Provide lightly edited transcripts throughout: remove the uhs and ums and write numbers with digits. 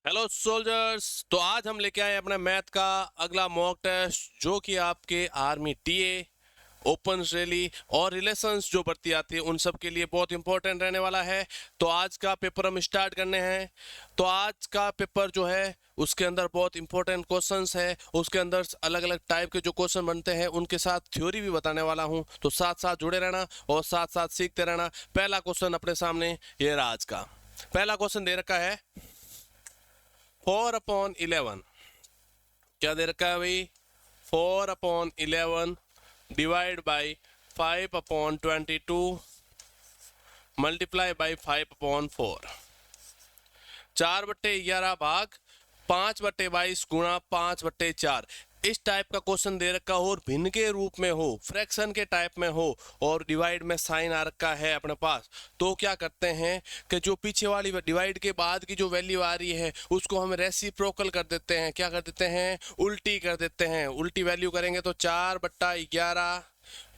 Hello soldiers. तो आज हम लेके आए अपने मैथ का अगला मॉक टेस्ट जो कि आपके आर्मी टीए, ओपन रैली और रिलेशंस जो भर्ती आती है उन सब के लिए बहुत इंपॉर्टेंट रहने वाला है। तो आज का पेपर हम स्टार्ट करने हैं। तो आज का पेपर जो है उसके अंदर बहुत इंपॉर्टेंट क्वेश्चंस है, उसके अंदर अलग अलग टाइप के जो क्वेश्चन बनते हैं उनके साथ थ्योरी भी बताने वाला हूं। तो साथ साथ जुड़े रहना और साथ साथ सीखते रहना। पहला क्वेश्चन अपने सामने ये रहा। आज का पहला क्वेश्चन दे रखा है 4/11। क्या दे रखा है भाई? 4/11 डिवाइड बाई 5/22 मल्टीप्लाई बाई 5/4। 4/11 भाग 5/22 गुणा 5/4। इस टाइप का क्वेश्चन दे रखा हो और भिन्न के रूप में हो, फ्रैक्शन के टाइप में हो और डिवाइड में साइन आ रखा है अपने पास, तो क्या करते हैं कि जो पीछे वाली डिवाइड के बाद की जो वैल्यू आ रही है उसको हम रेसिप्रोकल कर देते हैं। क्या कर देते हैं? उल्टी कर देते हैं। उल्टी वैल्यू करेंगे तो 4/11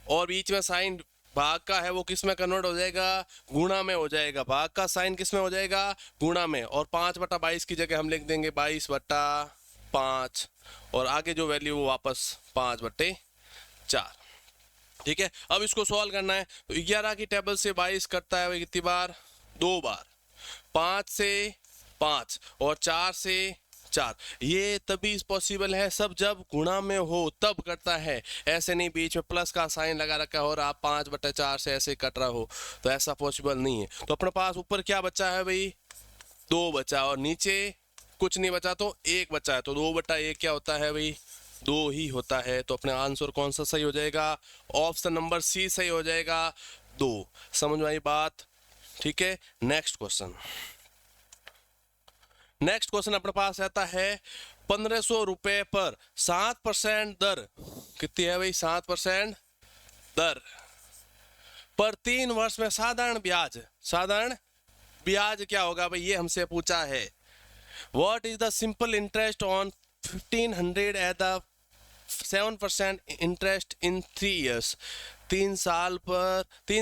और बीच में साइन भाग का है वो किस में कन्वर्ट हो जाएगा? गुणा में हो जाएगा। भाग का साइन किस में हो जाएगा? गुणा में। और 5/22 की जगह हम लिख देंगे 22/5 और आगे जो वैल्यू वो वापस 5/4। ठीक है, अब इसको सॉल्व करना है। तो 11 की टेबल से 22 करता है कितनी बार? 2 बार। 5 से 5 और 4 से 4। ये तभी पॉसिबल है सब जब गुणा में हो तब करता है, ऐसे नहीं बीच में प्लस का साइन लगा रखा हो और आप 5/4 से ऐसे कट रहा हो, तो ऐसा पॉसिबल नहीं है। तो अपने पास ऊपर क्या बचा है भाई? 2 बचा और नीचे कुछ नहीं बचा तो 1 बचा है। तो 2/1 क्या होता है भाई? 2 ही होता है। तो अपने आंसर कौन सा सही हो जाएगा? ऑप्शन नंबर सी सही हो जाएगा, 2। समझ में आई बात? ठीक है, नेक्स्ट क्वेश्चन। नेक्स्ट क्वेश्चन अपने पास आता है 1500 रुपए पर 7% दर। कितनी है भाई? 7% दर पर 3 वर्ष में साधारण ब्याज। साधारण ब्याज क्या होगा भाई? ये हमसे पूछा है। What is the simple interest on 1500 at the 7% interest in 3 years. 3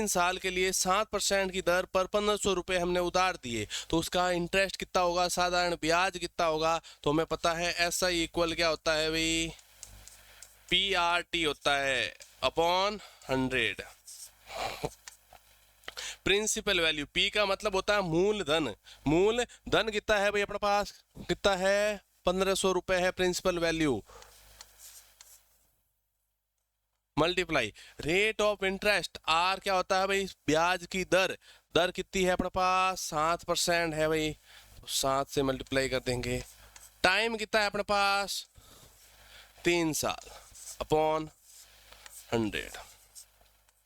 साल के लिए 7% की दर पर 1500 रुपए हमने उधार दिए, तो उसका इंटरेस्ट कितना होगा? साधारण ब्याज कितना होगा? तो हमें पता है एस आई इक्वल क्या होता है भाई? PRT होता है अपॉन 100। प्रिंसिपल वैल्यू, पी का मतलब होता है मूल धन। मूल धन कितना है भाई अपने पास? कितना है? 1500 रुपए है principal value, multiply rate of interest. R क्या होता है भाई? ब्याज की दर। दर कितनी है अपने पास? 7% है भाई, तो 7 से मल्टीप्लाई कर देंगे। टाइम कितना है अपने पास? 3 साल अपॉन 100।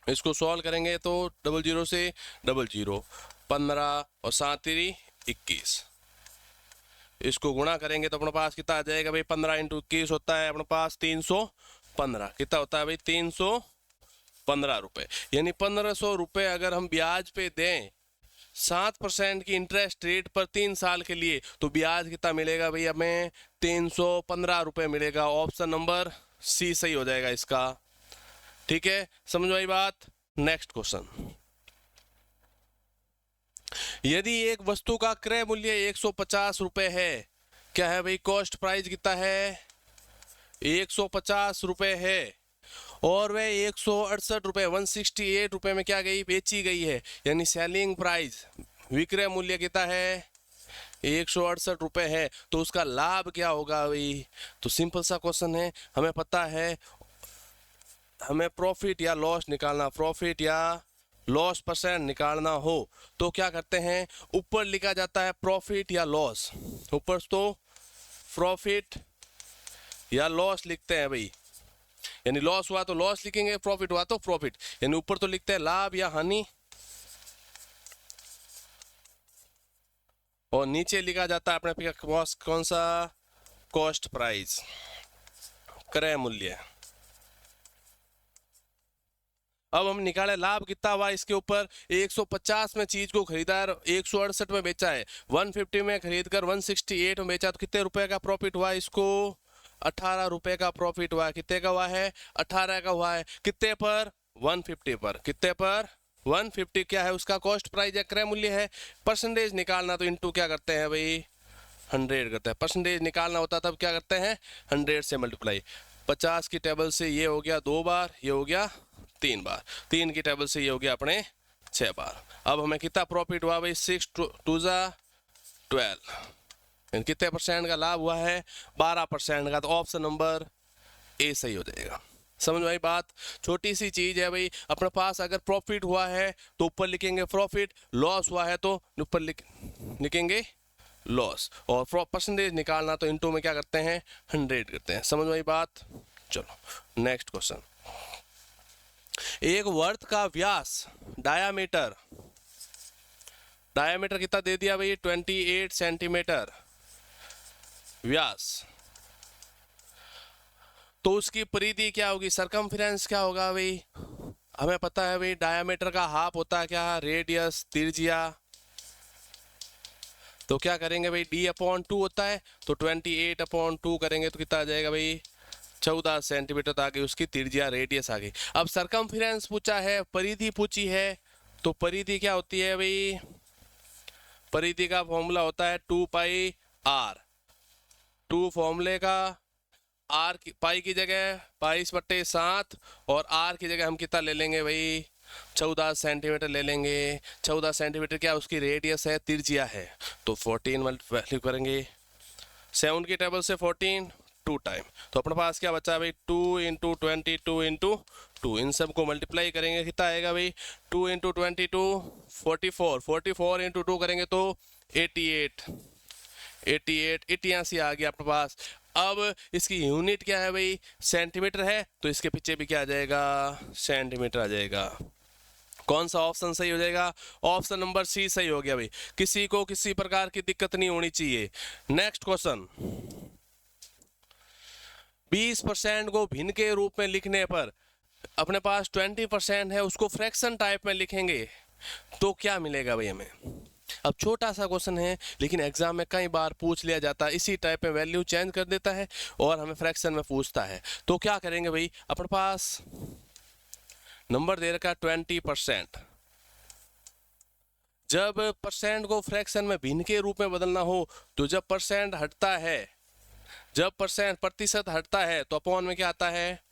इसको सॉल्व करेंगे तो 00 से 00, 15 और 7×3=21। इसको गुणा करेंगे तो अपने पास कितना आ जाएगा भाई? 15 × 21 होता है अपने पास 315। कितना होता है भाई? 315 रुपए। यानी 1500 रुपए अगर हम ब्याज पे दें 7% की इंटरेस्ट रेट पर 3 साल के लिए, तो ब्याज कितना मिलेगा भाई हमें? 315 रुपए मिलेगा। ऑप्शन नंबर सी सही हो जाएगा इसका। ठीक है, समझ में आई बात? Next question. यदि एक वस्तु का क्रय मूल्य 150 रुपए है, क्या है भाई? कॉस्ट प्राइस कितना है? 150 रुपए है और वह 168 रुपए 168 रुपए में क्या गई? बेची गई है। यानी सेलिंग प्राइस, विक्रय मूल्य कितना है? 168 रुपए है। तो उसका लाभ क्या होगा भाई? तो सिंपल सा क्वेश्चन है, हमें पता है हमें प्रॉफिट या लॉस निकालना, प्रॉफिट या लॉस परसेंट निकालना हो तो क्या करते हैं? ऊपर लिखा जाता है प्रॉफिट या लॉस। ऊपर तो प्रॉफिट या लॉस लिखते हैं भाई, यानी लॉस हुआ तो लॉस लिखेंगे, प्रॉफिट हुआ तो प्रॉफिट। यानी ऊपर तो लिखते हैं लाभ या हानि और नीचे लिखा जाता है अपने पास कौन सा? कॉस्ट प्राइस, क्रय मूल्य। अब हम निकाले लाभ कितना हुआ इसके ऊपर? 150 में चीज को खरीदा है, 168 में बेचा है, 150 में खरीद कर 168 में बेचा, तो कितने रुपए का प्रॉफिट हुआ इसको? 18 रुपए का प्रॉफिट हुआ। कितने का हुआ है? 18 का हुआ है। कितने पर? 150 पर। कितने पर? 150 क्या है उसका? कॉस्ट प्राइस या क्रय मूल्य है। परसेंटेज निकालना तो इनटू क्या करते हैं भाई? 100 करते हैं। परसेंटेज निकालना होता तब क्या करते हैं, 100 से मल्टीप्लाई। 50 की टेबल से ये हो गया 2 बार, ये हो गया 3 बार, 3 की टेबल से ये हो गया अपने 6 बार। अब हमें कितना प्रॉफिट हुआ भाई, 6 2 जा 12, कितने परसेंट का लाभ हुआ है, 12% का। तो ऑप्शन नंबर ए सही हो जाएगा। समझ में आई बात, छोटी सी चीज है भाई। अपने पास अगर प्रॉफिट हुआ है तो ऊपर लिखेंगे प्रॉफिट, लॉस हुआ है तो ऊपर लिखेंगे लॉस, और परसेंटेज निकालना तो इनटू में क्या करते हैं, 100 करते हैं। समझ में आई बात। चलो नेक्स्ट क्वेश्चन। एक वर्त का व्यास डायामीटर कितना दे दिया भाई, 28 सेंटीमीटर व्यास, तो उसकी परिधि क्या होगी, सरकमफ्रेंस क्या होगा भाई। हमें पता है भाई डायामीटर का हाफ होता है क्या, रेडियस, त्रिज्या। तो क्या करेंगे भाई, d/2 होता है, तो 28/2 करेंगे तो कितना आ जाएगा भाई, 14 सेंटीमीटर आ गई उसकी त्रिज्या, रेडियस आ गई। अब सरकमफ्रेंस पूछा है, परिधि पूछी है, तो परिधि क्या होती है भाई, परिधि का फॉर्मूला होता है 2πr। 2 फॉर्मूले का, आर की पाई की जगह 22/7 और आर की जगह हम कितना ले लेंगे भाई, 14 सेंटीमीटर ले लेंगे। 14 सेंटीमीटर क्या उसकी रेडियस है, त्रिज्या है, तो 14 वैल्यू करेंगे, 7 की टेबल से 14 2 टाइम, तो अपने पास क्या बचा भाई, 2 × 22 × 2, इन सबको मल्टीप्लाई करेंगे कितना आएगा भाई, 2 × 22 44, 44 × 2 करेंगे तो 88 88 आ गया अपने पास। अब इसकी यूनिट क्या है भाई, सेंटीमीटर है, तो इसके पीछे भी क्या आ जाएगा, सेंटीमीटर आ जाएगा। कौन सा ऑप्शन सही हो जाएगा, ऑप्शन नंबर सी सही हो गया भाई। किसी को किसी प्रकार की दिक्कत नहीं होनी चाहिए। नेक्स्ट क्वेश्चन, 20% को भिन्न के रूप में लिखने पर अपने पास 20% है, उसको फ्रैक्शन टाइप में लिखेंगे तो क्या मिलेगा भाई हमें। अब छोटा सा क्वेश्चन है, लेकिन एग्जाम में कई बार पूछ लिया जाता है, इसी टाइप में वैल्यू चेंज कर देता है और हमें फ्रैक्शन में पूछता है। तो क्या करेंगे भाई, अपने पास नंबर दे रखा 20%, जब परसेंट को फ्रैक्शन में भिन्न के रूप में बदलना हो, तो जब परसेंट हटता है, जब प्रतिशत हटता है तो अपॉन में क्या आता है,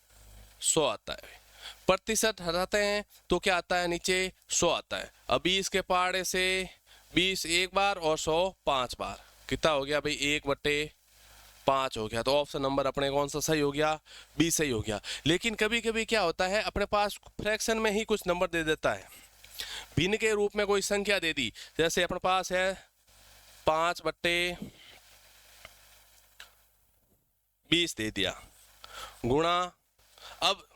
100 आता है। प्रतिशत हटाते हैं तो क्या आता है, नीचे 100 आता है। अब 20 के पहाड़े से 20 एक बार और 100 5 बार, कितना हो गया भाई, 1/5 हो गया। तो ऑप्शन नंबर अपने कौन सा सही हो गया, बी सही हो गया। लेकिन कभी कभी क्या होता है, अपने पास फ्रैक्शन में ही कुछ नंबर दे देता है, भिन्न के रूप में कोई संख्या दे दी, जैसे अपने पास है 5/20 दे दिया, गुणा, अब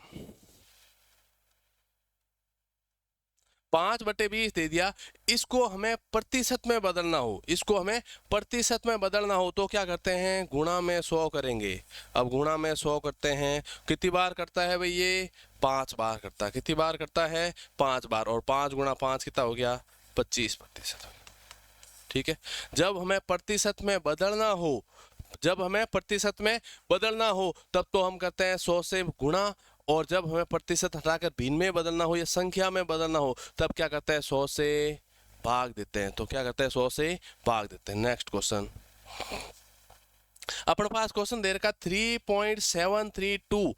5/20 दे दिया, इसको हमें प्रतिशत में बदलना हो, इसको हमें प्रतिशत में बदलना हो तो क्या करते हैं, गुणा में 100 करेंगे। अब गुणा में 100 करते हैं, कितनी बार करता है भाई ये, 5 बार करता है। कितनी बार करता है, 5 बार, और 5 × 5 कितना हो गया, 25%। ठीक है, जब हमें प्रतिशत में बदलना हो, जब हमें प्रतिशत में बदलना हो तब तो हम करते हैं 100 से गुणा, और जब हमें प्रतिशत हटाकर भिन्न में बदलना हो या संख्या में बदलना हो तब क्या करते हैं, 100 से भाग देते हैं। तो क्या करते हैं, 100 से भाग देते हैं। नेक्स्ट क्वेश्चन, अपने पास क्वेश्चन दे रखा 3.732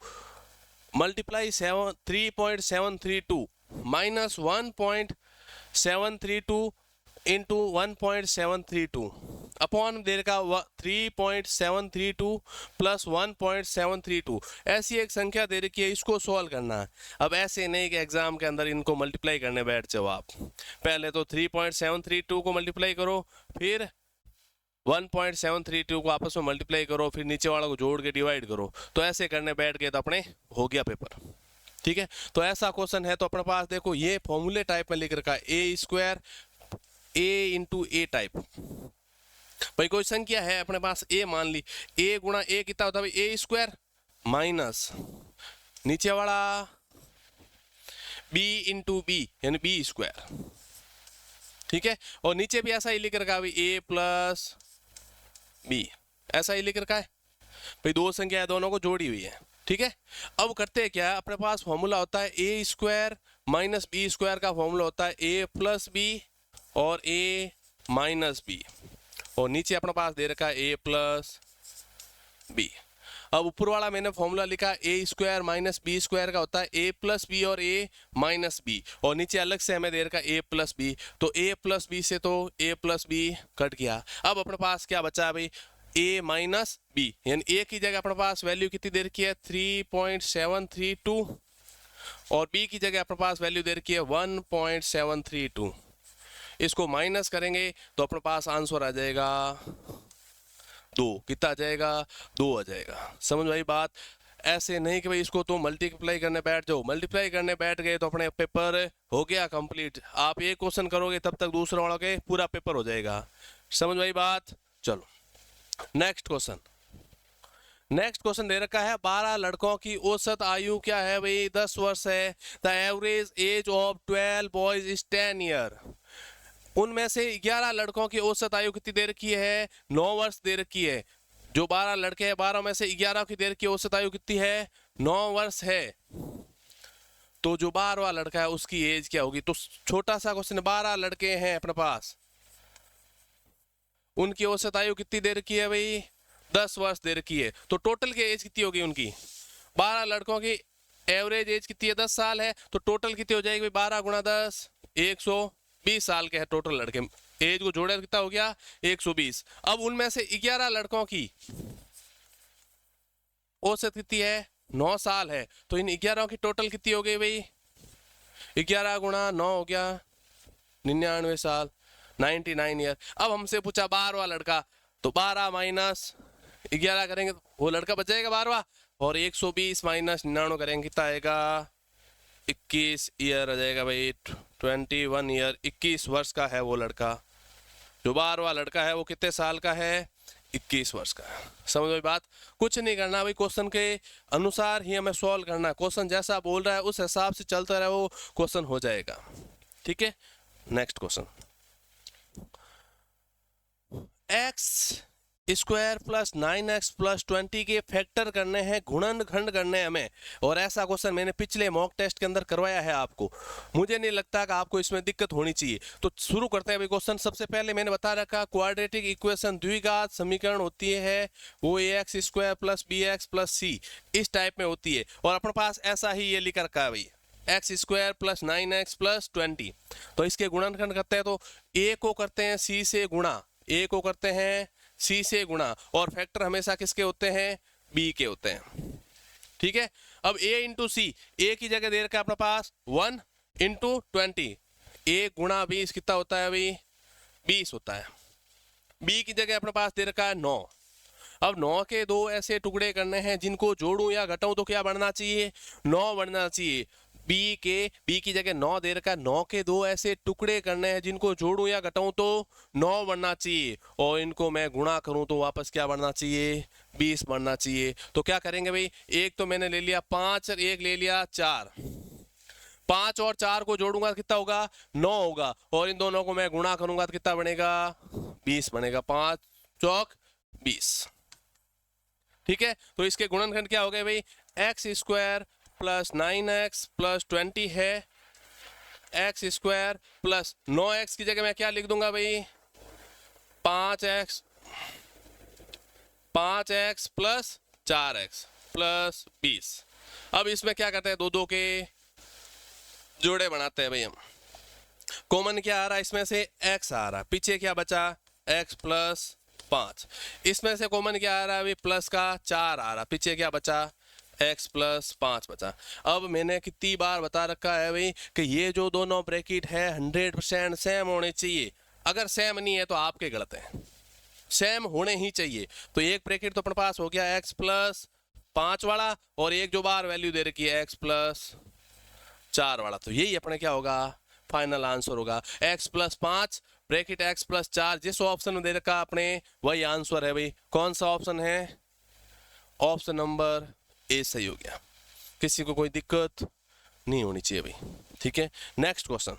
मल्टीप्लाई 3.732 माइनस 1.732 इंटू 1.732 अपॉन दे रखा 3.732 प्लस 1.732, ऐसी एक संख्या दे रखी है, इसको सॉल्व करना है। अब ऐसे नहीं कि एग्जाम के अंदर इनको मल्टीप्लाई करने बैठ जाओ आप, पहले तो 3.732 को मल्टीप्लाई करो, फिर 1.732 को आपस में मल्टीप्लाई करो, फिर नीचे वाला को जोड़ के डिवाइड करो। तो ऐसे करने बैठ गए तो अपने हो गया पेपर। ठीक है, तो ऐसा क्वेश्चन है, तो अपने पास देखो ये फॉर्मूले टाइप में लिख रखा है, a² a × a टाइप। भाई कोई संख्या है अपने पास a मान ली, a × a कितना होता है भाई, a² माइनस नीचे वाला b × b यानी b²। ठीक है, और नीचे भी ऐसा ही लिख रखा है भाई a + b, ऐसा ही लिख रखा है भाई, दो संख्या है दोनों को जोड़ी हुई है। ठीक है, अब करते हैं क्या, अपने पास फॉर्मूला होता है a² माइनस b² का फॉर्मूला होता है a + b और a - b, और नीचे अपने पास दे रखा है ए प्लस बी। अब ऊपर वाला मैंने फॉर्मूला लिखा ए स्क्वायर माइनस बी स्क्वायर का होता है ए प्लस बी और ए माइनस बी, और नीचे अलग से हमें दे रखा ए प्लस बी, तो ए प्लस बी से तो ए प्लस बी कट गया। अब अपने पास क्या बचा है भाई, ए माइनस बी, यानी ए की जगह अपने पास वैल्यू कितनी दे रखी है 3.732 और बी की जगह अपने पास वैल्यू दे रखी है 1.732। इसको माइनस करेंगे तो अपने पास आंसर आ जाएगा 2। कितना आ जाएगा, 2 आ जाएगा। समझ में आई बात? ऐसे नहीं कि भाई इसको तो मल्टीप्लाई करने बैठ जाओ, मल्टीप्लाई करने बैठ गए तो अपने पेपर हो गया कंप्लीट। आप एक क्वेश्चन करोगे तब तक दूसरा वाला के पूरा पेपर हो जाएगा। समझ में आई बात? चलो नेक्स्ट क्वेश्चन। नेक्स्ट क्वेश्चन दे रखा है 12 लड़कों की औसत आयु क्या है भाई, 10 वर्ष है। The average age of 12 boys is 10 year. उनमें से 11 लड़कों की औसत आयु कितनी दे रखी है, 9 वर्ष दे रखी है। जो 12 लड़के हैं 12 में से 11 की दे रखी औसत आयु कितनी है, 9 वर्ष है। तो जो 12वां लड़का है उसकी एज क्या होगी? तो छोटा सा क्वेश्चन, 12 लड़के हैं अपने पास, उनकी औसत आयु कितनी दे रखी है भाई, 10 वर्ष दे रखी है। तो टोटल की एज कितनी होगी उनकी, 12 लड़कों की एवरेज एज कितनी है, 10 साल है, तो टोटल कितनी हो जाएगी भाई, 12 गुणा 10 120 साल के हैं टोटल लड़के। एज को जोड़े कितना हो गया, 120। अब उनमें से 11 लड़कों की औसत कितनी है, 9 साल है, तो इन 11 की टोटल कितनी हो गई भाई, 11 गुणा 9 हो गया 99 साल, 99 ईयर। अब हमसे पूछा 12वां लड़का, तो 12 माइनस 11 करेंगे तो वो लड़का बच जाएगा 12वां, और 120 माइनस 99 करेंगे कितना आएगा, 21 ईयर आ जाएगा भाई, 21 ईयर, 21 वर्ष का है वो लड़का। जो 12वां लड़का है वो कितने साल का है, 21 वर्ष का है। समझ में बात? कुछ नहीं करना भाई, क्वेश्चन के अनुसार ही हमें सॉल्व करना है। क्वेश्चन जैसा बोल रहा है उस हिसाब से चलता रहे, वो क्वेश्चन हो जाएगा। ठीक है, next question. X square plus 9x plus 20 के फैक्टर करने हैं, गुणनखंड करने हैं हमें, और ऐसा क्वेश्चन मैंने पिछले मॉक टेस्ट के अंदर करवाया है आपको। मुझे नहीं लगता कि आपको इसमें दिक्कत होनी चाहिए। तो शुरू करते हैं भाई क्वेश्चन। सबसे पहले मैंने बता रखा क्वाड्रेटिक इक्वेशन द्विघात समीकरण होती है वो ax square plus bx plus c इस टाइप में होती है, और अपने पास ऐसा ही ये लिख रखा है भाई, x square plus 9x plus 20। तो इसके गुणनखंड करते हैं, तो a को करते हैं c से गुणा, a को करते हैं c से गुणा, और फैक्टर हमेशा किसके होते हैं, b के होते हैं। ठीक है, अब a इंटू सी, a की जगह दे रखा है अपने पास 1 इंटू 20, a गुणा 20 कितना होता है भाई, 20 होता है। b की जगह अपने पास दे रखा है 9। अब 9 के दो ऐसे टुकड़े करने हैं जिनको जोड़ूं या घटाऊं तो क्या बढ़ना चाहिए, 9 बढ़ना चाहिए। b की जगह 9 दे रखा है, 9 के दो ऐसे टुकड़े करने हैं जिनको जोड़ूं या घटाऊं तो 9 बढ़ना चाहिए, और इनको मैं गुणा करूं तो वापस क्या बढ़ना चाहिए, 20 बढ़ना चाहिए। तो क्या करेंगे भाई, एक तो मैंने ले लिया 5 और एक ले लिया 4, 5 और 4 को जोड़ूंगा कितना होगा, 9 होगा, और इन दोनों को मैं गुणा करूंगा तो कितना बनेगा, 20 बनेगा, 5 चौक 20। ठीक है, तो इसके गुणनखंड क्या हो गए भाई, x square plus 9x plus 20 है, एक्स स्क्वायर प्लस 9x की जगह मैं क्या लिख दूंगा भाई, 5x प्लस 4x प्लस 20। अब इसमें क्या करते हैं, दो के जोड़े बनाते हैं भाई हम। कॉमन क्या आ रहा है इसमें से, x आ रहा है, पीछे क्या बचा, x प्लस 5। इसमें से कॉमन क्या आ रहा है भाई, प्लस का 4 आ रहा, पीछे क्या बचा, x प्लस 5 बचा। अब मैंने कितनी बार बता रखा है भाई कि ये जो दोनों ब्रैकेट है 100% सेम होने चाहिए। अगर सेम नहीं है तो आपके गलत है, सेम होने ही चाहिए। तो एक ब्रैकेट तो अपने पास हो गया x प्लस 5 वाला, और एक जो बार वैल्यू दे रखी है x प्लस 4 वाला, तो यही अपने क्या होगा, फाइनल आंसर होगा। x plus 5 bracket x plus 4 जिस ऑप्शन में दे रखा अपने वही आंसर है भाई। कौन सा ऑप्शन है, ऑप्शन नंबर ए सही हो गया। किसी को कोई दिक्कत नहीं होनी चाहिए भाई। ठीक है, नेक्स्ट क्वेश्चन।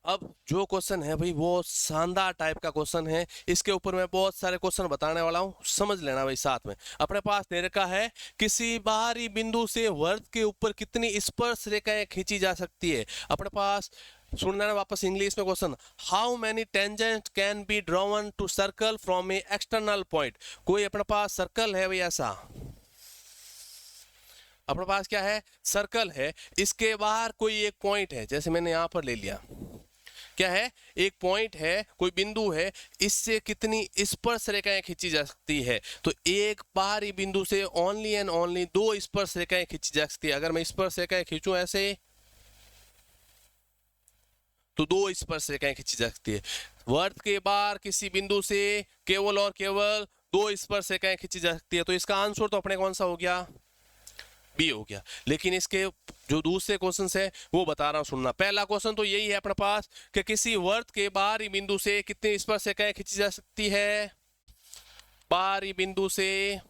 अब जो क्वेश्चन है भाई वो शानदार टाइप का क्वेश्चन है, इसके ऊपर मैं बहुत सारे क्वेश्चन बताने वाला हूँ, समझ लेना भाई साथ में। अपने पास दे रखा है किसी बाहरी बिंदु से वर्ग के ऊपर कितनी स्पर्श रेखाएं खींची जा सकती है। अपने पास सुनना है वापस इंग्लिश में question. How many tangent can be drawn to circle from a external point. कोई अपने पास सर्कल है भाई, ऐसा अपने पास क्या है, सर्कल है, इसके बाहर कोई एक पॉइंट है, जैसे मैंने यहां पर ले लिया, क्या है, एक पॉइंट है, कोई बिंदु है, इससे कितनी स्पर्श रेखाएं खींची जा सकती है। तो एक बाहरी बिंदु से ओनली एंड ओनली 2 स्पर्श रेखाएं खींची जा सकती है। अगर मैं स्पर्श रेखाएं खींचूं ऐसे, तो 2 स्पर्श रेखाएं खींची जा सकती है। वर्त के बाहर किसी बिंदु से केवल और केवल 2 स्पर्श रेखाएं खींची जा सकती है। तो इसका आंसर तो अपने कौन सा हो गया, बी हो गया। लेकिन इसके जो दूसरे क्वेश्चन है वो बता रहा हूं, सुनना। पहला क्वेश्चन तो यही है अपने पास कि किसी वर्त के बाहरी बिंदु से कितनी स्पर्श रेखाएं खींची जा सकती है। बाहरी बिंदु से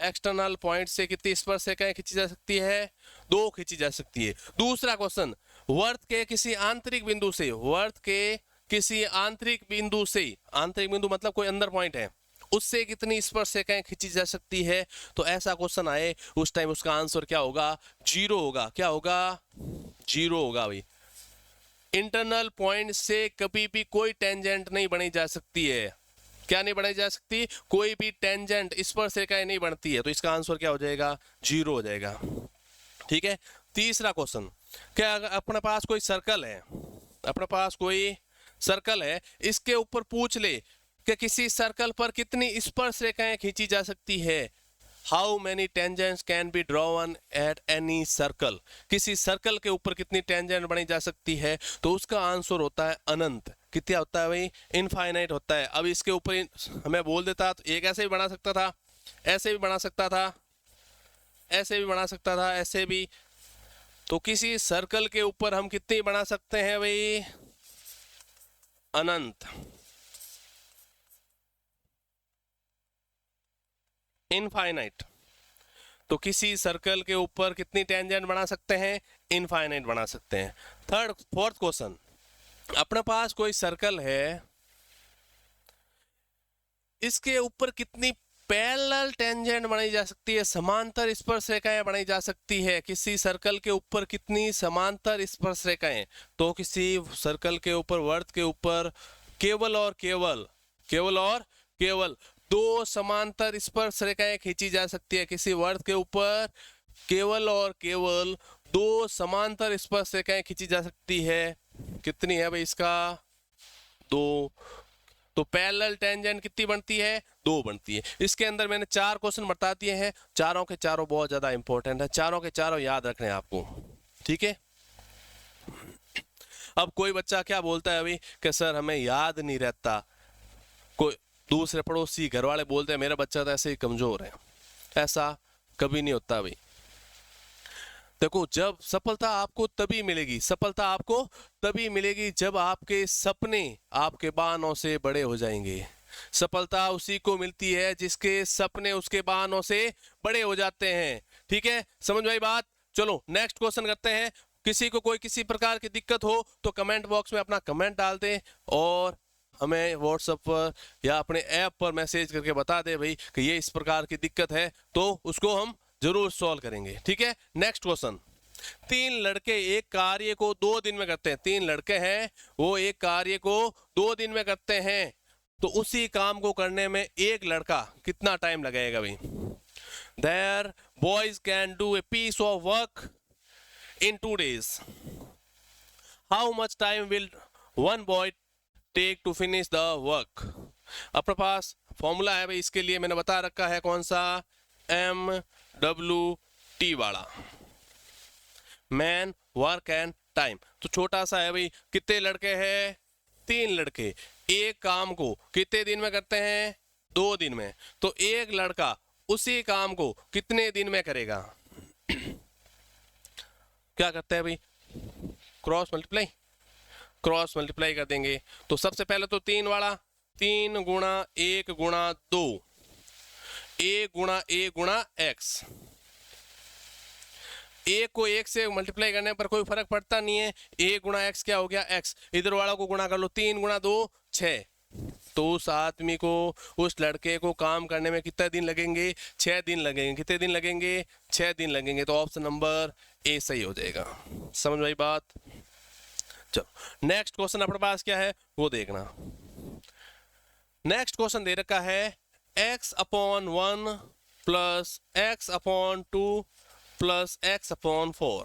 एक्सटर्नल पॉइंट से कितनी स्पर्श रेखाएं खींची जा सकती है, 2 खींची जा सकती है। दूसरा क्वेश्चन, वर्त के किसी आंतरिक बिंदु से, वर्त के किसी आंतरिक बिंदु से, आंतरिक बिंदु मतलब कोई अंदर पॉइंट है, उससे कितनी स्पर्श रेखाएं खींची जा सकती है। तो ऐसा क्वेश्चन आए उस टाइम उसका आंसर क्या होगा, 0 होगा। क्या होगा, 0 होगा भाई। इंटरनल पॉइंट से कभी भी कोई टेंजेंट नहीं बनी जा सकती है। क्या नहीं बनाई जा सकती, कोई भी टेंजेंट स्पर्श रेखाएं नहीं बनती है। तो इसका आंसर क्या हो जाएगा, 0 हो जाएगा। ठीक है। तीसरा क्वेश्चन, क्या अपने पास कोई सर्कल है, अपने पास कोई सर्कल है, इसके ऊपर पूछ ले कि किसी सर्कल पर कितनी स्पर्श रेखाएं खींची जा सकती है। How many tangents can be drawn at any circle. किसी सर्कल के ऊपर कितनी टेंजेंट बनी जा सकती है। तो उसका आंसर होता है अनंत। कितना होता है भाई, इनफाइनाइट होता है। अब इसके ऊपर हमें बोल देता तो एक ऐसे भी बना सकता था, ऐसे भी बना सकता था, ऐसे भी बना सकता था, ऐसे भी। तो किसी सर्कल के ऊपर हम कितनी बना सकते हैं भाई, अनंत, इनफाइनाइट। तो किसी सर्कल के ऊपर कितनी टेंजेंट बना सकते हैं, इनफाइनाइट बना सकते हैं। फोर्थ क्वेश्चन, अपने पास कोई सर्कल है, इसके ऊपर कितनी पैरेलल टेंजेंट बनाई जा सकती है, समांतर स्पर्श रेखाएं बनाई जा सकती है। किसी सर्कल के ऊपर कितनी समांतर स्पर्श रेखाएं। तो किसी सर्कल के ऊपर, वर्त के ऊपर केवल और केवल, केवल और केवल 2 समांतर स्पर्श रेखाएं खींची जा सकती है। किसी वर्त के ऊपर केवल और केवल 2 समांतर स्पर्श रेखाएं खींची जा सकती है। कितनी है भाई इसका, 2। तो पैरेलल टेंजेंट कितनी बनती है, 2 बनती है। इसके अंदर मैंने 4 क्वेश्चन बता दिए हैं, चारों के चारों बहुत ज्यादा इंपॉर्टेंट है, चारों के चारों याद रखने हैं आपको। ठीक है। अब कोई बच्चा क्या बोलता है अभी कि सर हमें याद नहीं रहता, कोई दूसरे पड़ोसी घर वाले बोलते हैं मेरा बच्चा तो ऐसे ही कमजोर है। ऐसा कभी नहीं होता भाई। देखो, जब सफलता आपको तभी मिलेगी, सफलता आपको तभी मिलेगी जब आपके सपने आपके बहानों से बड़े हो जाएंगे। सफलता उसी को मिलती है जिसके सपने उसके बहानों से बड़े हो जाते हैं। ठीक है, समझ में आई बात। चलो नेक्स्ट क्वेश्चन करते हैं। किसी को कोई किसी प्रकार की दिक्कत हो तो कमेंट बॉक्स में अपना कमेंट डाल दें और हमें व्हाट्सएप पर या अपने ऐप पर मैसेज करके बता दे भाई कि ये इस प्रकार की दिक्कत है, तो उसको हम जरूर सॉल्व करेंगे। ठीक है। नेक्स्ट क्वेश्चन, 3 लड़के एक कार्य को 2 दिन में करते हैं। 3 लड़के हैं, वो एक कार्य को 2 दिन में करते हैं। तो उसी काम को करने में एक लड़का कितना टाइम लगेगा भाई। There boys can do a piece of work in 2 days। How much time will one boy take to finish the work. अपने पास फॉर्मूला है भाई, इसके लिए मैंने बता रखा है कौन सा, MWT वाला, मैन वर्क एंड टाइम। तो छोटा सा है भाई, कितने लड़के हैं, 3 लड़के एक काम को कितने दिन में करते हैं, 2 दिन में। तो एक लड़का उसी काम को कितने दिन में करेगा। क्या करते हैं भाई, क्रॉस मल्टीप्लाई कर देंगे। तो सबसे पहले तो 3 वाला, 3 गुणा 1 गुणा 2, 1 गुणा 1 गुणा x। 1 को 1 से मल्टीप्लाई करने पर कोई फर्क पड़ता नहीं है। 1 गुणा x क्या हो गया, x। इधर वाला को गुणा कर लो, 3 गुणा 2 6। तो उस आदमी को, उस लड़के को काम करने में कितने दिन लगेंगे, 6 दिन लगेंगे। कितने दिन लगेंगे, 6 दिन लगेंगे। तो ऑप्शन नंबर ए सही हो जाएगा। समझ में आई बात। चलो नेक्स्ट क्वेश्चन अपने पास क्या है वो देखना। नेक्स्ट क्वेश्चन दे रखा है x/1 plus x/2 plus x/4।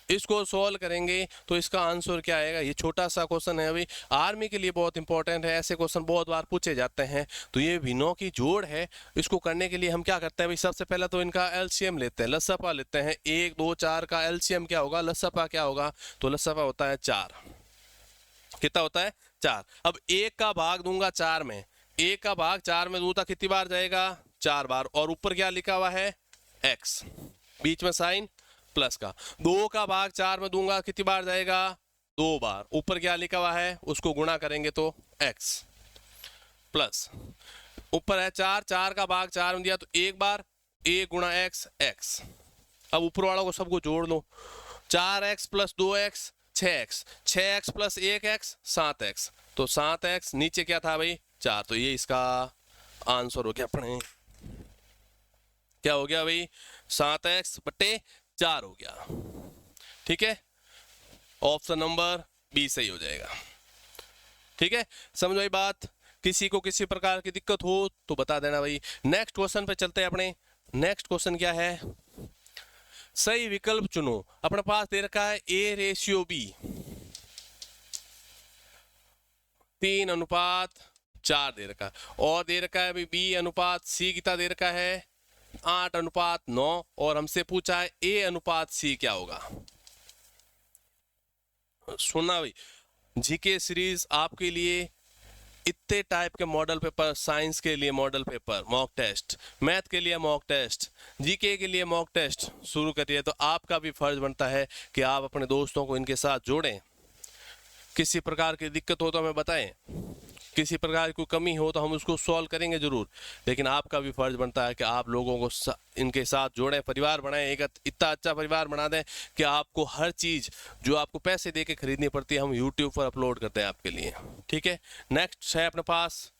इसको सॉल्व करेंगे तो इसका आंसर क्या आएगा। ये छोटा सा क्वेश्चन है, अभी आर्मी के लिए बहुत इंपॉर्टेंट है, ऐसे क्वेश्चन बहुत बार पूछे जाते हैं। तो ये भिन्नों की जोड़ है, इसको करने के लिए हम क्या करते हैं भाई, सबसे पहले तो इनका एलसीएम लेते हैं, लसपा लेते हैं। 1 2 4 का एलसीएम क्या होगा, लसपा क्या होगा, तो लसपा होता है 4। कितना होता है 4। अब 1 का भाग दूंगा 4 में, 1 का भाग 4 में दूंगा कितनी बार जाएगा, 4 बार। और ऊपर क्या लिखा हुआ है x, बीच में साइन प्लस का। 2 का भाग 4 में दूंगा कितनी बार जाएगा, 2 बार। ऊपर क्या लिखा हुआ है उसको गुणा करेंगे तो x प्लस ऊपर है 4, 4 का भाग 4 में दिया तो 1 बार, 1 गुणा x x। अब ऊपर वालों को सबको जोड़ लो, 4x plus 2x 6x, 6x plus 1x 7x, तो 7x नीचे क्या था भाई 4। तो ये इसका आंसर हो गया अपने, क्या हो गया भाई 7x/4 हो गया। ठीक है, ऑप्शन नंबर बी सही हो जाएगा। ठीक है, समझ आई बात। किसी को किसी प्रकार की दिक्कत हो तो बता देना भाई। नेक्स्ट क्वेश्चन पे चलते हैं अपने। नेक्स्ट क्वेश्चन क्या है, सही विकल्प चुनो। अपने पास दे रखा है A/B 3:4 दे रखा है, और दे रखा है अभी B/C कितना दे रखा है 8:9, और हमसे पूछा है A/C क्या होगा। सुनना भाई, जीके सीरीज आपके लिए इतने टाइप के मॉडल पेपर, साइंस के लिए model paper mock test, math के लिए मॉक टेस्ट, जीके के लिए मॉक टेस्ट शुरू करिए। तो आपका भी फर्ज बनता है कि आप अपने दोस्तों को इनके साथ जोड़ें। किसी प्रकार की दिक्कत हो तो हमें बताएं, किसी प्रकार की कोई कमी हो तो हम उसको सॉल्व करेंगे जरूर। लेकिन आपका भी फर्ज बनता है कि आप लोगों को इनके साथ जोड़ें, परिवार बनाएं, एक इतना अच्छा परिवार बना दें कि आपको हर चीज़ जो आपको पैसे दे के खरीदनी पड़ती है हम यूट्यूब पर अपलोड करते हैं आपके लिए। ठीक है, नेक्स्ट है अपने पास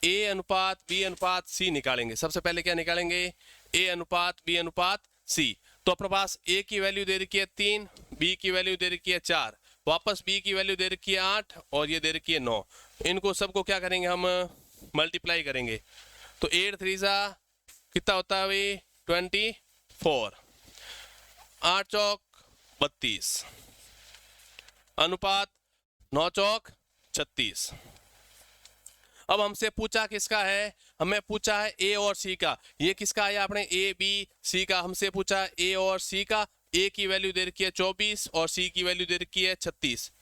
A/B/C निकालेंगे। सबसे पहले क्या निकालेंगे, A/B/C। तो अपने पास A की वैल्यू दे रखी है 3, B की वैल्यू दे रखी है 4, वापस B की वैल्यू दे रखी है 8, और ये दे रखी है 9। इनको सबको क्या करेंगे हम मल्टीप्लाई करेंगे। तो 8 3 कितना होता है भाई 24, 8 चौक 32, अनुपात 9 चौक 36। अब हमसे पूछा किसका है, हमें पूछा है A और C का। ये किसका है आपने A/B/C का हमसे पूछा है A और C का। A की वैल्यू दे रखी है 24 और C की वैल्यू दे रखी है 36।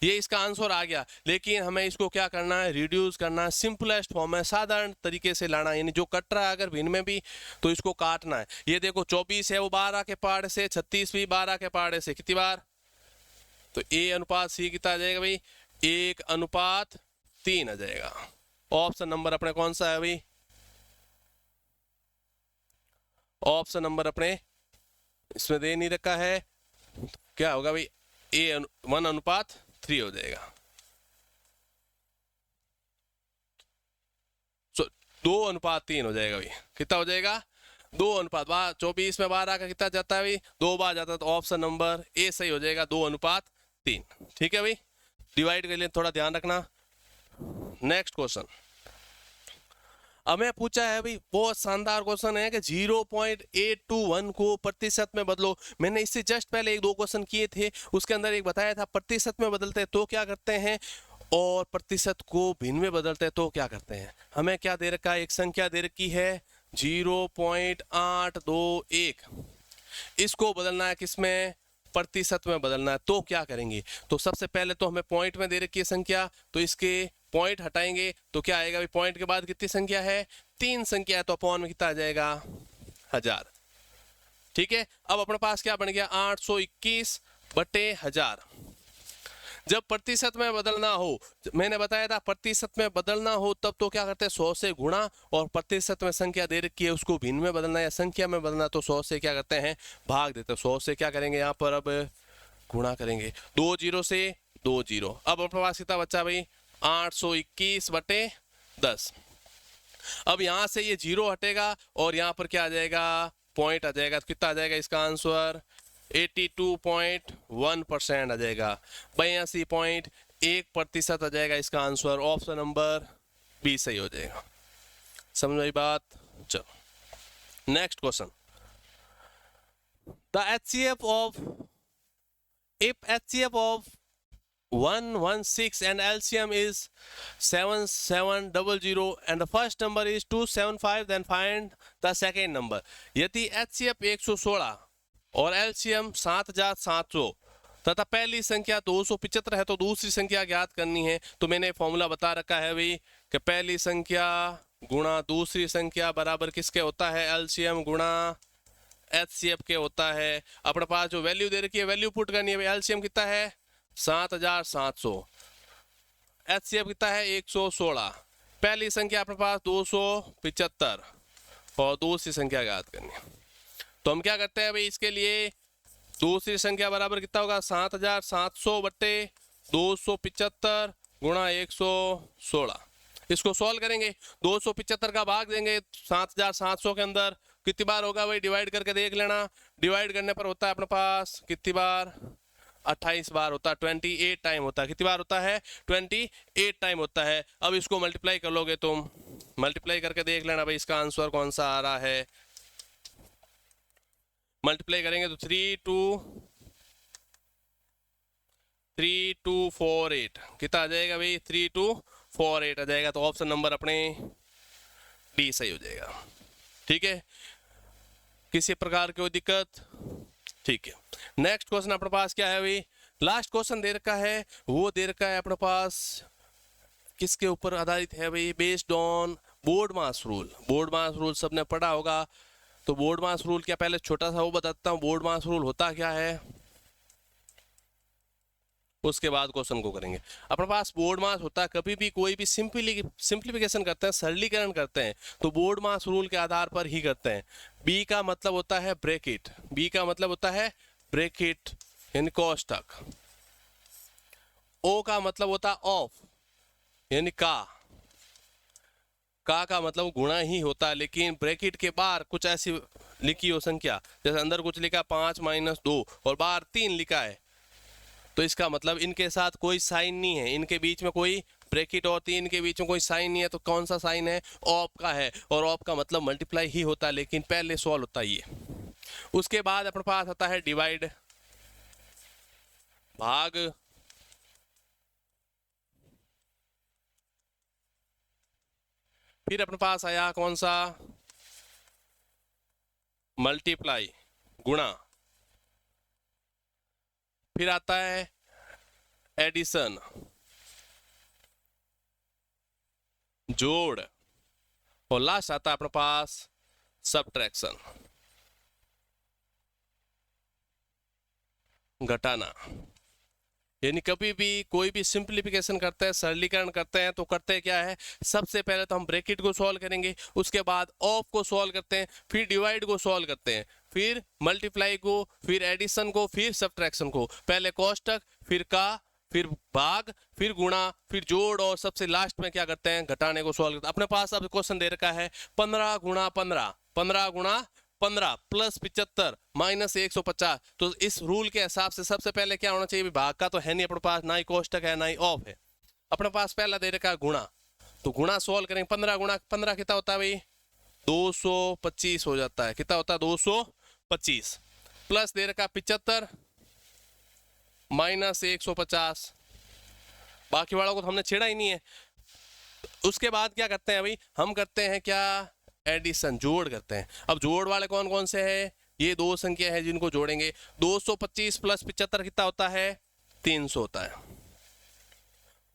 ये इसका आंसर आ गया। लेकिन हमें इसको क्या करना है, रिड्यूस करना है, सिंपलेस्ट फॉर्म है, साधारण तरीके से लाना है। यानी जो कट रहा है अगर भिन्न में भी तो इसको काटना है। ये देखो 24 है वो 12 के पहाड़े से, 36 भी 12 के पहाड़े से, कितनी बार, तो A/C कितना आ जाएगा भाई 1:3 आ जाएगा। ऑप्शन नंबर अपने कौन सा है भाई, ऑप्शन नंबर अपने इसमें दे नहीं रखा है, क्या होगा भाई A1:3 हो जाएगा। 2:3 हो जाएगा भाई, कितना हो जाएगा 2:24 में 12 का कितना जाता है भाई 2 बार जाता है। तो ऑप्शन नंबर ए सही हो जाएगा 2:3। ठीक है भाई, डिवाइड के लिए थोड़ा ध्यान रखना। नेक्स्ट क्वेश्चन हमें पूछा है भाई, बहुत शानदार क्वेश्चन है कि 0.821 को प्रतिशत में बदलो। मैंने इससे जस्ट पहले 1 2 क्वेश्चन किए थे, उसके अंदर एक बताया था प्रतिशत में बदलते हैं तो क्या करते हैं, और प्रतिशत को भिन्न में बदलते हैं तो क्या करते हैं। हमें क्या दे रखा है, एक संख्या दे रखी है 0.821, इसको बदलना है किसमें, प्रतिशत में बदलना है। तो क्या करेंगे, तो सबसे पहले तो हमें पॉइंट में दे रखी है संख्या, तो इसके पॉइंट हटाएंगे तो क्या आएगा, पॉइंट के बाद कितनी संख्या है 3 संख्या है, तो अपॉन में कितना आ जाएगा 1000। ठीक है, अब अपने पास क्या बन गया 821/1000। जब प्रतिशत में बदलना हो, मैंने बताया था प्रतिशत में बदलना हो तब तो क्या करते हैं 100 से गुणा, और प्रतिशत में संख्या दे रखी है उसको भिन्न में बदलना या संख्या में बदलना तो 100 से क्या करते हैं भाग देते हैं। 100 से क्या करेंगे यहाँ पर अब गुणा करेंगे, 2 0 से 2 0। अब अपने पास कितना बच्चा भाई 821/10। अब यहां से ये 0 हटेगा और यहाँ पर क्या आ जाएगा पॉइंट आ जाएगा, तो कितना आ जाएगा इसका आंसर 82.1% आ जाएगा, 82.1% आ जाएगा इसका आंसर। ऑप्शन नंबर बी सही हो जाएगा। समझ आई बात? चलो next question. The HCF of if HCF of 116 and LCM is 7700 and the first number is 275, then find the second number। यदि HCF 116 और LCM 7700 तथा पहली संख्या 275 है तो दूसरी संख्या ज्ञात करनी है। तो मैंने फॉर्मूला बता रखा है भाई कि पहली संख्या गुणा दूसरी संख्या बराबर किसके होता है? LCM गुणा HCF के होता है। अपने पास जो वैल्यू दे रखी है वैल्यू पुट करनी है। LCM कितना है? 7700, HCF कितना है? 116। पहली संख्या अपने पास 275 और दूसरी संख्या ज्ञात करनी है। तो हम क्या करते हैं भाई, इसके लिए दूसरी संख्या बराबर कितना होगा? 7700 बट्टे 275 गुणा 116। इसको सॉल्व करेंगे, 275 का भाग देंगे 7700 के अंदर, कितनी बार होगा भाई? डिवाइड करके देख लेना। डिवाइड करने पर होता है अपने पास कितनी बार? 28 बार होता है, 28 टाइम होता है। कितनी बार होता है? 28 टाइम होता है। अब इसको मल्टीप्लाई कर लोगे तुम, मल्टीप्लाई करके देख लेना भाई इसका आंसर कौन सा आ रहा है। मल्टीप्लाई करेंगे तो 3248 कितना आ जाएगा भाई? 3248 आ जाएगा। तो ऑप्शन नंबर अपने डी सही हो जाएगा। ठीक है, किसी प्रकार की कोई दिक्कत? ठीक है, नेक्स्ट क्वेश्चन अपने पास क्या है भाई? लास्ट क्वेश्चन दे रखा है, वो दे रखा है अपने पास किसके ऊपर आधारित है भाई? Based on board mass rule. Board mass rule सबने पढ़ा होगा। तो बोर्ड मास रूल क्या, पहले छोटा सा वो बताता हूँ बोर्ड मास रूल होता क्या है, उसके बाद क्वेश्चन को करेंगे। अपने पास बोर्ड मास होता है, कभी भी कोई भी सिंप्लीफिकेशन करते हैं, सरलीकरण करते हैं तो बोर्ड मास रूल के आधार पर ही करते हैं। बी का मतलब होता है ब्रैकेट, बी का मतलब होता है ब्रैकेट यानी कोष्टक। ओ का मतलब होता है ऑफ यानी का मतलब गुणा ही होता है, लेकिन ब्रैकेट के बाहर कुछ ऐसी लिखी हो संख्या, जैसे अंदर कुछ लिखा 5 - 2 और बाहर 3 लिखा है, तो इसका मतलब इनके साथ कोई साइन नहीं है, इनके बीच में कोई ब्रैकेट और 3 के बीच में कोई साइन नहीं है। तो कौन सा साइन है? ऑफ का है, और ऑफ का मतलब मल्टीप्लाई ही होता है, लेकिन पहले सॉल्व होता है ये। उसके बाद अपने पास आता है डिवाइड, भाग, फिर अपने पास आया कौन सा? मल्टीप्लाई, गुणा, फिर आता है एडिशन, जोड़, और लास्ट आता है अपने पास सबट्रैक्शन, घटाना। यानी कभी भी कोई भी सिंप्लीफिकेशन करते हैं, सरलीकरण करते हैं, तो करते हैं क्या है? सबसे पहले तो हम ब्रैकेट को सॉल्व करेंगे, उसके बाद ऑफ को सॉल्व करते हैं, फिर डिवाइड को सॉल्व करते हैं, फिर मल्टीप्लाई को, फिर एडिशन को, फिर सबट्रैक्शन को। पहले कोष्टक, फिर का, फिर भाग, फिर गुणा, फिर जोड़, और सबसे लास्ट में क्या करते हैं? घटाने को सॉल्व करते हैं। अपने पास अब क्वेश्चन दे रखा है 15 × 15, 15 × 15 प्लस 75 माइनस 150। तो इस रूल के हिसाब से सबसे पहले क्या होना चाहिए? भाग का तो है नहीं अपने पास, ना ही कोष्टक है ना ही ऑफ है। अपने पास पहला दे रखा है गुणा, तो गुणा सॉल्व करेंगे। 15 × 15 कितना होता है भाई? 225 हो जाता है। कितना होता है? 225। प्लस दे रखा 75 माइनस 150, बाकी वालों को तो हमने छेड़ा ही नहीं है। उसके बाद क्या करते हैं भाई? हम करते हैं क्या? एडिशन, जोड़ करते हैं। अब जोड़ वाले कौन कौन से हैं? ये दो संख्या है जिनको जोड़ेंगे। 225 प्लस 75 कितना होता है? 300 होता है,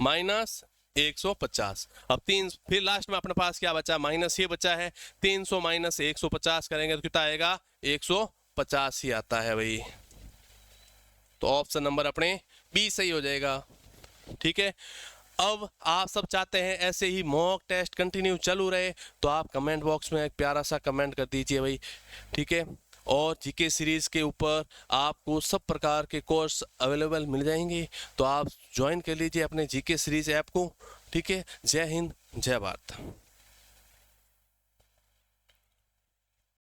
माइनस 150। अब 3, फिर लास्ट में अपने पास क्या बचा? माइनस ये बचा है। 300 माइनस 150 करेंगे तो कितना आएगा? 150 ही आता है भाई। तो ऑप्शन नंबर अपने बी सही हो जाएगा। ठीक है, अब आप सब चाहते हैं ऐसे ही मॉक टेस्ट कंटिन्यू चालू रहे, तो आप कमेंट बॉक्स में एक प्यारा सा कमेंट कर दीजिए भाई। ठीक है, और जीके सीरीज़ के ऊपर आपको सब प्रकार के कोर्स अवेलेबल मिल जाएंगे, तो आप ज्वाइन कर लीजिए अपने जीके सीरीज़ ऐप को। ठीक है, जय हिंद, जय भारत।